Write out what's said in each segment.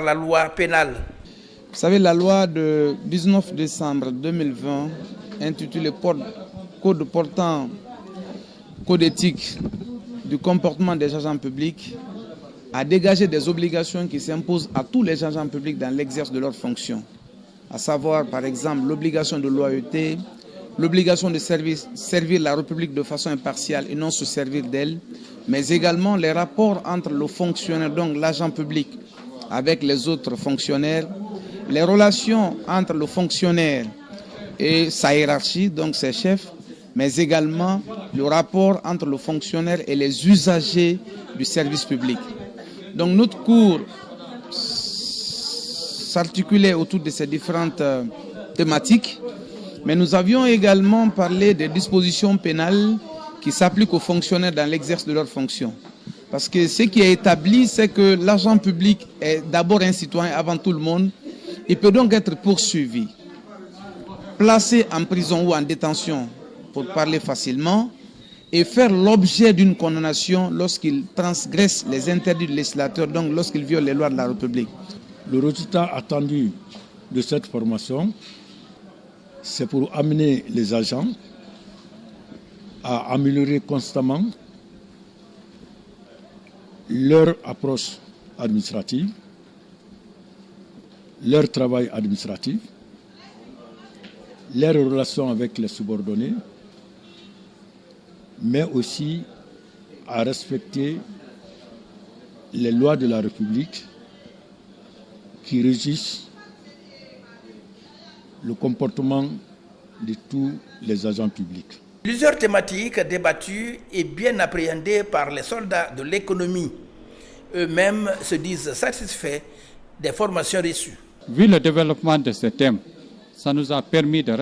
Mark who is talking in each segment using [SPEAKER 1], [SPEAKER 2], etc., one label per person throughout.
[SPEAKER 1] la loi pénale.
[SPEAKER 2] Vous savez, la loi de 19 décembre 2020, intitulée Code portant Code éthique du comportement des agents publics, a dégagé des obligations qui s'imposent à tous les agents publics dans l'exercice de leurs fonctions, à savoir par exemple l'obligation de loyauté, l'obligation de servir la République de façon impartiale et non se servir d'elle, mais également les rapports entre le fonctionnaire, donc l'agent public, avec les autres fonctionnaires, les relations entre le fonctionnaire et sa hiérarchie, donc ses chefs, mais également le rapport entre le fonctionnaire et les usagers du service public. Donc notre cours s'articulait autour de ces différentes thématiques, mais nous avions également parlé des dispositions pénales qui s'appliquent aux fonctionnaires dans l'exercice de leurs fonctions. Parce que ce qui est établi, c'est que l'agent public est d'abord un citoyen avant tout le monde. Il peut donc être poursuivi, placé en prison ou en détention, pour parler facilement, et faire l'objet d'une condamnation lorsqu'il transgresse les interdits du législateur, donc lorsqu'il viole les lois de la République.
[SPEAKER 3] Le résultat attendu de cette formation, c'est pour amener les agents à améliorer constamment leur approche administrative, leur travail administratif, leurs relations avec les subordonnés, mais aussi à respecter les lois de la République qui régissent le comportement de tous les agents publics.
[SPEAKER 1] Plusieurs thématiques débattues et bien appréhendées par les soldats de l'économie. Eux-mêmes se disent satisfaits des formations reçues.
[SPEAKER 4] Vu le développement de ce thème, ça nous a permis de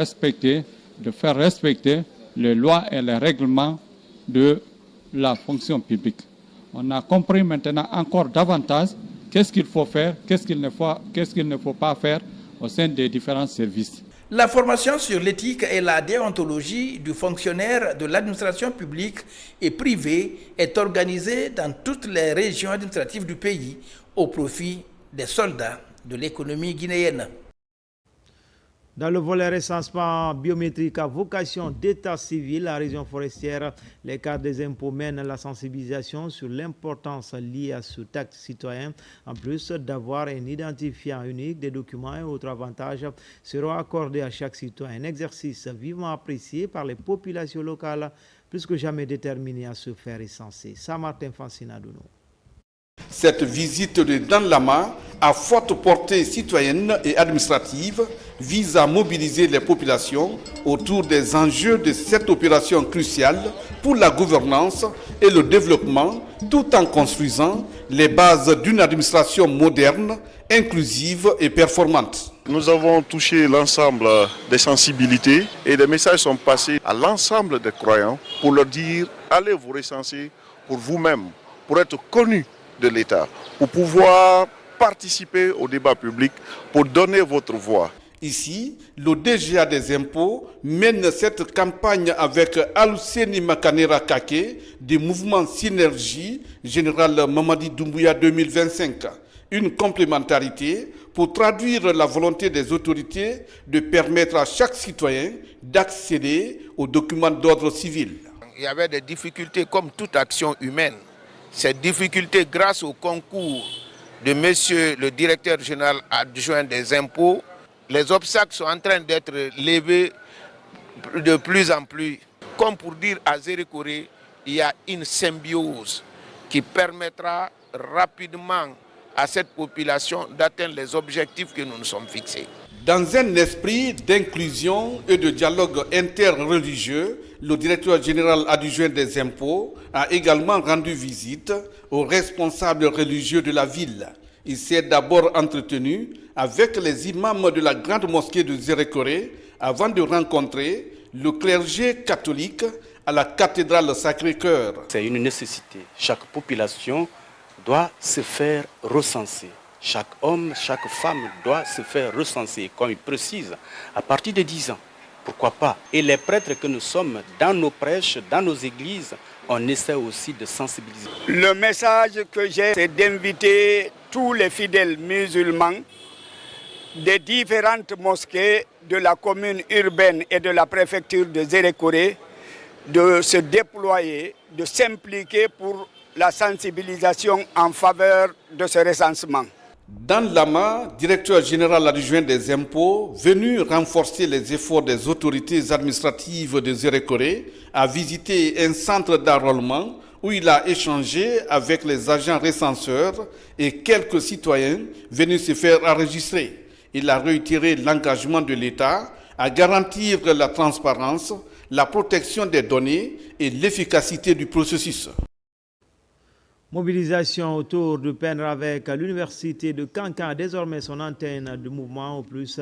[SPEAKER 4] faire respecter les lois et les règlements de la fonction publique. On a compris maintenant encore davantage qu'est-ce qu'il faut faire, qu'est-ce qu'il ne faut pas faire au sein des différents services.
[SPEAKER 1] La formation sur l'éthique et la déontologie du fonctionnaire de l'administration publique et privée est organisée dans toutes les régions administratives du pays au profit des soldats de l'économie guinéenne.
[SPEAKER 5] Dans le volet recensement biométrique à vocation d'état civil, la région forestière, les cadres des impôts mènent la sensibilisation sur l'importance liée à ce acte citoyen. En plus d'avoir un identifiant unique, des documents et autres avantages seront accordés à chaque citoyen. Un exercice vivement apprécié par les populations locales, plus que jamais déterminées à se faire recenser. Saint-Martin Fancinadouno.
[SPEAKER 6] Cette visite de Dans Lama, à forte portée citoyenne et administrative, vise à mobiliser les populations autour des enjeux de cette opération cruciale pour la gouvernance et le développement, tout en construisant les bases d'une administration moderne, inclusive et performante.
[SPEAKER 7] Nous avons touché l'ensemble des sensibilités et des messages sont passés à l'ensemble des croyants pour leur dire allez vous recenser pour vous-même, pour être connus de l'État, pour pouvoir participer au débat public, pour donner votre voix.
[SPEAKER 6] Ici, le DGA des impôts mène cette campagne avec Aluseni Makanera Kake du mouvement Synergie Général Mamadi Doumbouya 2025. Une complémentarité pour traduire la volonté des autorités de permettre à chaque citoyen d'accéder aux documents d'ordre civil.
[SPEAKER 8] Il y avait des difficultés comme toute action humaine. Ces difficultés, grâce au concours de monsieur le directeur général adjoint des impôts, les obstacles sont en train d'être levés de plus en plus. Comme pour dire à Zérékoré, il y a une symbiose qui permettra rapidement à cette population d'atteindre les objectifs que nous nous sommes fixés.
[SPEAKER 6] Dans un esprit d'inclusion et de dialogue interreligieux, le directeur général adjoint des impôts a également rendu visite aux responsables religieux de la ville. Il s'est d'abord entretenu avec les imams de la grande mosquée de Zérékoré avant de rencontrer le clergé catholique à la cathédrale Sacré-Cœur.
[SPEAKER 9] C'est une nécessité. Chaque population doit se faire recenser. Chaque homme, chaque femme doit se faire recenser, comme il précise, à partir de 10 ans. pourquoi pas. Et les prêtres que nous sommes, dans nos prêches, dans nos églises, on essaie aussi de sensibiliser.
[SPEAKER 10] Le message que j'ai, c'est d'inviter tous les fidèles musulmans des différentes mosquées de la commune urbaine et de la préfecture de Zérékoré de se déployer, de s'impliquer pour la sensibilisation en faveur de ce recensement.
[SPEAKER 6] Dan Lama, directeur général adjoint des impôts, venu renforcer les efforts des autorités administratives de Zérékoré, a visité un centre d'enrôlement où il a échangé avec les agents recenseurs et quelques citoyens venus se faire enregistrer. Il a réitéré l'engagement de l'État à garantir la transparence, la protection des données et l'efficacité du processus.
[SPEAKER 5] Mobilisation autour du peindre avec l'université de Kankan, désormais son antenne de mouvement, au plus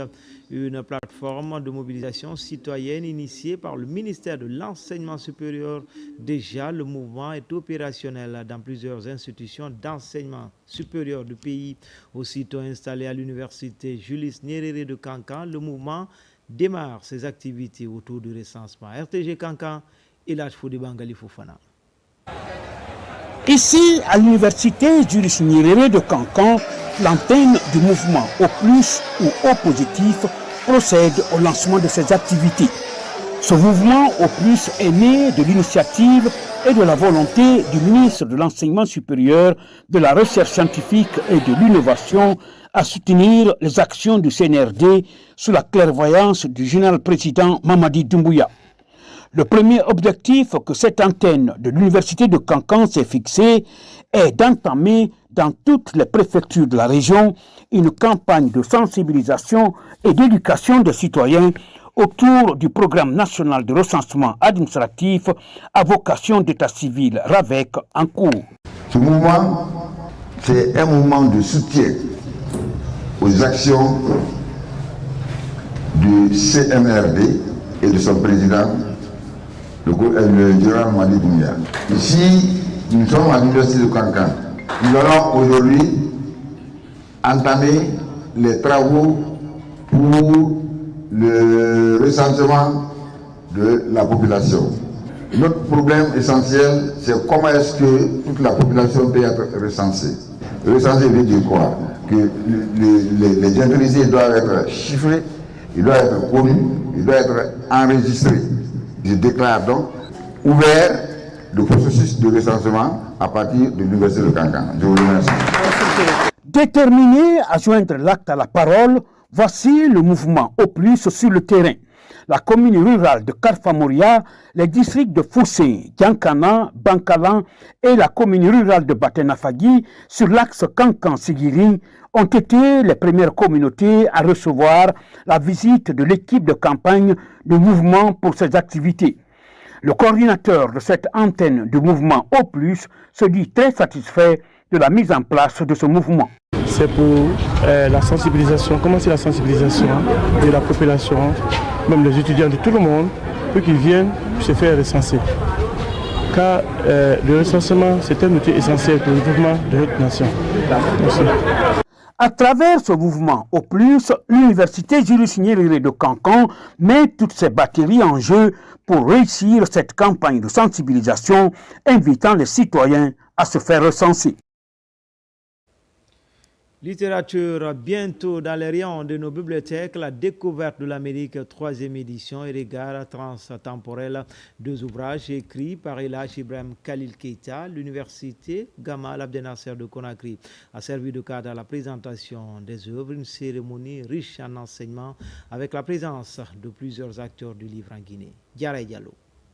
[SPEAKER 5] une plateforme de mobilisation citoyenne initiée par le ministère de l'Enseignement supérieur. Déjà, le mouvement est opérationnel dans plusieurs institutions d'enseignement supérieur du pays. Aussitôt installé à l'université Julius Nyerere de Kankan, le mouvement démarre ses activités autour du recensement. RTG Kankan et l'Achfou de Bangali Fofana.
[SPEAKER 11] Ici, à l'université Julius Nyerere de Kankan, l'antenne du mouvement au plus ou au positif procède au lancement de ses activités. Ce mouvement au plus est né de l'initiative et de la volonté du ministre de l'Enseignement supérieur, de la Recherche scientifique et de l'innovation à soutenir les actions du CNRD sous la clairvoyance du général président Mamadi Doumbouya. Le premier objectif que cette antenne de l'université de Kankan s'est fixé est d'entamer dans toutes les préfectures de la région une campagne de sensibilisation et d'éducation des citoyens autour du programme national de recensement administratif à vocation d'état civil RAVEC en cours.
[SPEAKER 12] Ce mouvement, c'est un mouvement de soutien aux actions du CNRD et de son président, le général Mamadi Doumbouya. Ici, nous sommes à l'université de Kankan. Nous allons aujourd'hui entamer les travaux pour le recensement de la population. Notre problème essentiel, c'est comment est-ce que toute la population peut être recensée. Recensée veut dire quoi? Que les intéressés doivent être chiffrés, ils doivent être connus, ils doivent être enregistrés. Je déclare donc ouvert le processus de recensement à partir de l'université de Kankan. Je vous remercie.
[SPEAKER 11] Déterminé à joindre l'acte à la parole, voici le mouvement au plus sur le terrain. La commune rurale de Karfamoria, les districts de Foussé, Diankana, Bankalan et la commune rurale de Batenafagui sur l'axe Kankan-Sigiri ont été les premières communautés à recevoir la visite de l'équipe de campagne du mouvement pour ses activités. Le coordinateur de cette antenne du mouvement au plus se dit très satisfait de la mise en place de ce mouvement.
[SPEAKER 13] C'est pour la sensibilisation, commencer la sensibilisation de la population, même les étudiants de tout le monde, pour qu'ils viennent se faire recenser. Car le recensement, c'est un outil essentiel pour le développement de notre nation. Merci.
[SPEAKER 11] À travers ce mouvement, au plus, l'université Julius Nyerere de Kankan met toutes ses batteries en jeu pour réussir cette campagne de sensibilisation, invitant les citoyens à se faire recenser.
[SPEAKER 5] Littérature, bientôt dans les rayons de nos bibliothèques, la découverte de l'Amérique, 3e édition et regard transtemporel, 2 ouvrages écrits par Elhadji Ibrahim Khalil Keita. L'université Gamal Abdel Nasser de Conakry a servi de cadre à la présentation des œuvres, une cérémonie riche en enseignements avec la présence de plusieurs acteurs du livre en Guinée. Diarra Diallo.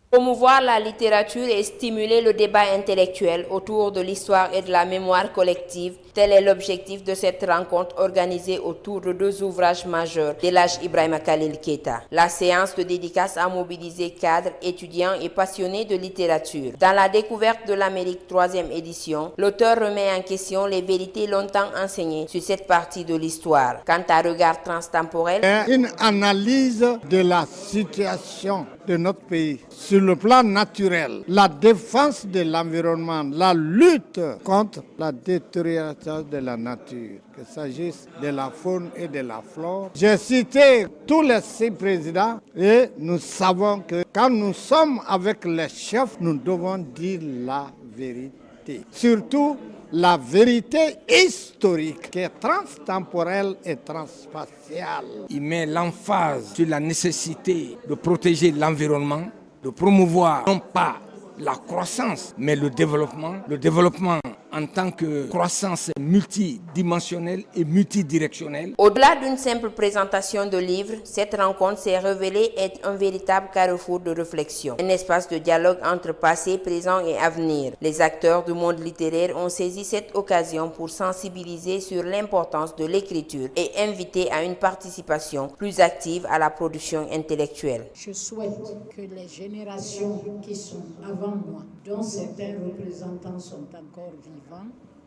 [SPEAKER 14] Promouvoir la littérature et stimuler le débat intellectuel autour de l'histoire et de la mémoire collective, tel est l'objectif de cette rencontre organisée autour de 2 ouvrages majeurs d'Elhadji Ibrahim Khalil Keita. La séance de dédicace a mobilisé cadres, étudiants et passionnés de littérature. Dans la découverte de l'Amérique 3e édition, l'auteur remet en question les vérités longtemps enseignées sur cette partie de l'histoire. Quant à regard transtemporel,
[SPEAKER 15] une analyse de la situation de notre pays sur le plan naturel, la défense de l'environnement, la lutte contre la détérioration de la nature, qu'il s'agisse de la faune et de la flore. J'ai cité tous les 6 présidents et nous savons que quand nous sommes avec les chefs, nous devons dire la vérité. Surtout la vérité historique qui est transtemporelle et transspatiale.
[SPEAKER 16] Il met l'emphase sur la nécessité de protéger l'environnement, de promouvoir non pas la croissance, mais le développement. Le développement en tant que croissance multidimensionnelle et multidirectionnelle.
[SPEAKER 14] Au-delà d'une simple présentation de livres, cette rencontre s'est révélée être un véritable carrefour de réflexion, un espace de dialogue entre passé, présent et avenir. Les acteurs du monde littéraire ont saisi cette occasion pour sensibiliser sur l'importance de l'écriture et inviter à une participation plus active à la production intellectuelle.
[SPEAKER 17] Je souhaite que les générations qui sont avant moi, dont certains représentants sont encore vivants,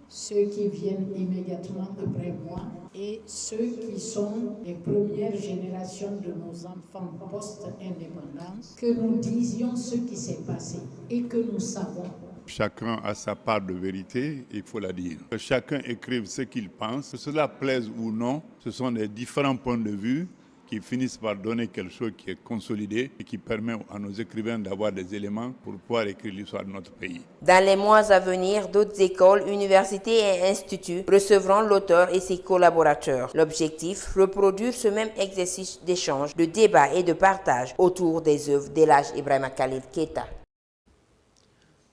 [SPEAKER 17] ceux qui viennent immédiatement après moi et ceux qui sont les premières générations de nos enfants post-indépendance, que nous disions ce qui s'est passé et que nous savons.
[SPEAKER 18] Chacun a sa part de vérité, il faut la dire. Que chacun écrive ce qu'il pense, que cela plaise ou non, ce sont les différents points de vue qui finissent par donner quelque chose qui est consolidé et qui permet à nos écrivains d'avoir des éléments pour pouvoir écrire l'histoire de notre pays.
[SPEAKER 14] Dans les mois à venir, d'autres écoles, universités et instituts recevront l'auteur et ses collaborateurs. L'objectif, reproduire ce même exercice d'échange, de débat et de partage autour des œuvres d'El Hadj Ibrahima Khalil Keita.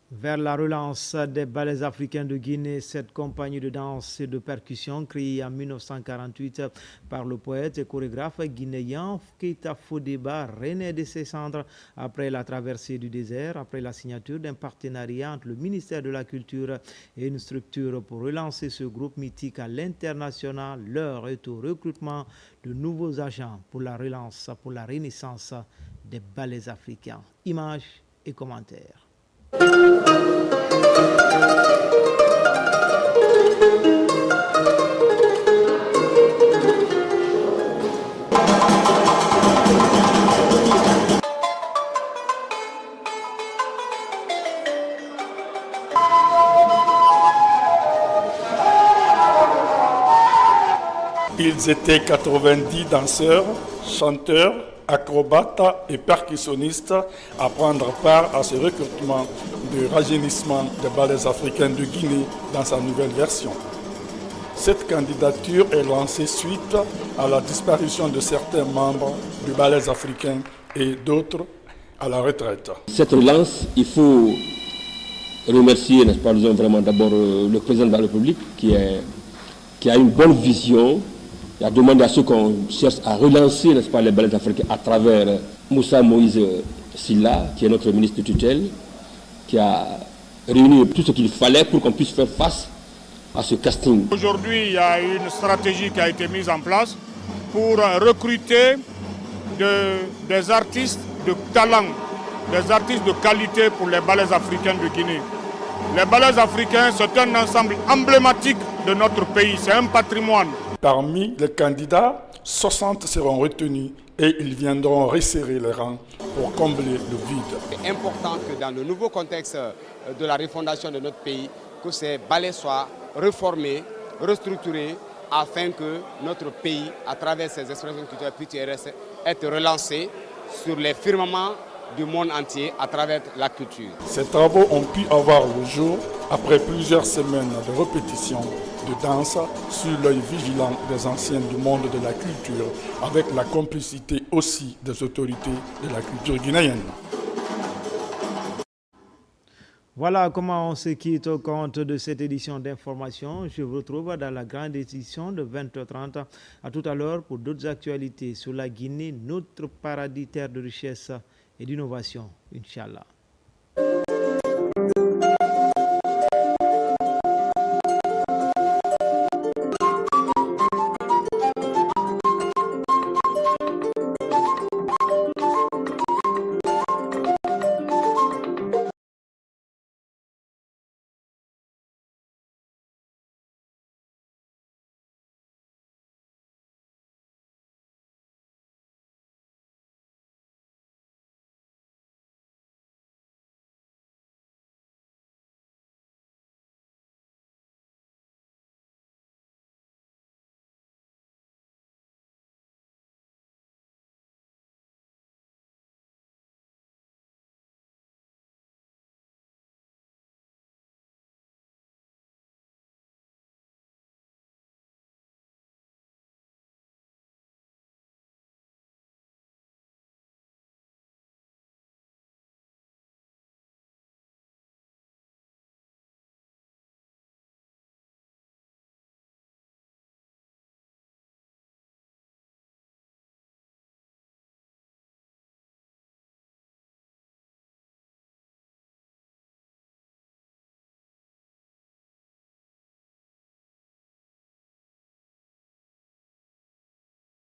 [SPEAKER 5] Vers la relance des ballets africains de Guinée, cette compagnie de danse et de percussion créée en 1948 par le poète et chorégraphe guinéen Keita Fodeba renaît de ses cendres après la traversée du désert, après la signature d'un partenariat entre le ministère de la Culture et une structure pour relancer ce groupe mythique à l'international. L'heure est au recrutement de nouveaux agents pour la relance, pour la renaissance des ballets africains. Images et commentaires.
[SPEAKER 19] Ils étaient 90 danseurs, chanteurs, acrobates et percussionnistes à prendre part à ce recrutement de rajeunissement des ballets africains de Guinée dans sa nouvelle version. Cette candidature est lancée suite à la disparition de certains membres du ballet africain et d'autres à la retraite.
[SPEAKER 20] Cette relance, il faut remercier, n'est-ce pas, disons vraiment d'abord le président de la République qui a une bonne vision. Il a demandé à ceux qu'on cherche à relancer, n'est-ce pas, les ballets africains à travers Moussa Moïse Silla, qui est notre ministre de tutelle, qui a réuni tout ce qu'il fallait pour qu'on puisse faire face à ce casting.
[SPEAKER 21] Aujourd'hui, il y a une stratégie qui a été mise en place pour recruter des artistes de talent, des artistes de qualité pour les ballets africains de Guinée. Les ballets africains, c'est un ensemble emblématique de notre pays, c'est un patrimoine.
[SPEAKER 19] Parmi les candidats, 60 seront retenus et ils viendront resserrer les rangs pour combler le vide.
[SPEAKER 22] C'est important que dans le nouveau contexte de la refondation de notre pays, que ces ballets soient réformés, restructurés, afin que notre pays, à travers ses expressions culturelles, puisse être relancé sur les firmaments du monde entier à travers la culture.
[SPEAKER 19] Ces travaux ont pu avoir le jour après plusieurs semaines de répétition de danse sous l'œil vigilant des anciens du monde de la culture, avec la complicité aussi des autorités de la culture guinéenne.
[SPEAKER 5] Voilà comment on se quitte au compte de cette édition d'information. Je vous retrouve dans la grande édition de 20h30. À tout à l'heure pour d'autres actualités sur la Guinée, notre paradis terre de richesse et d'innovation, Inch'Allah.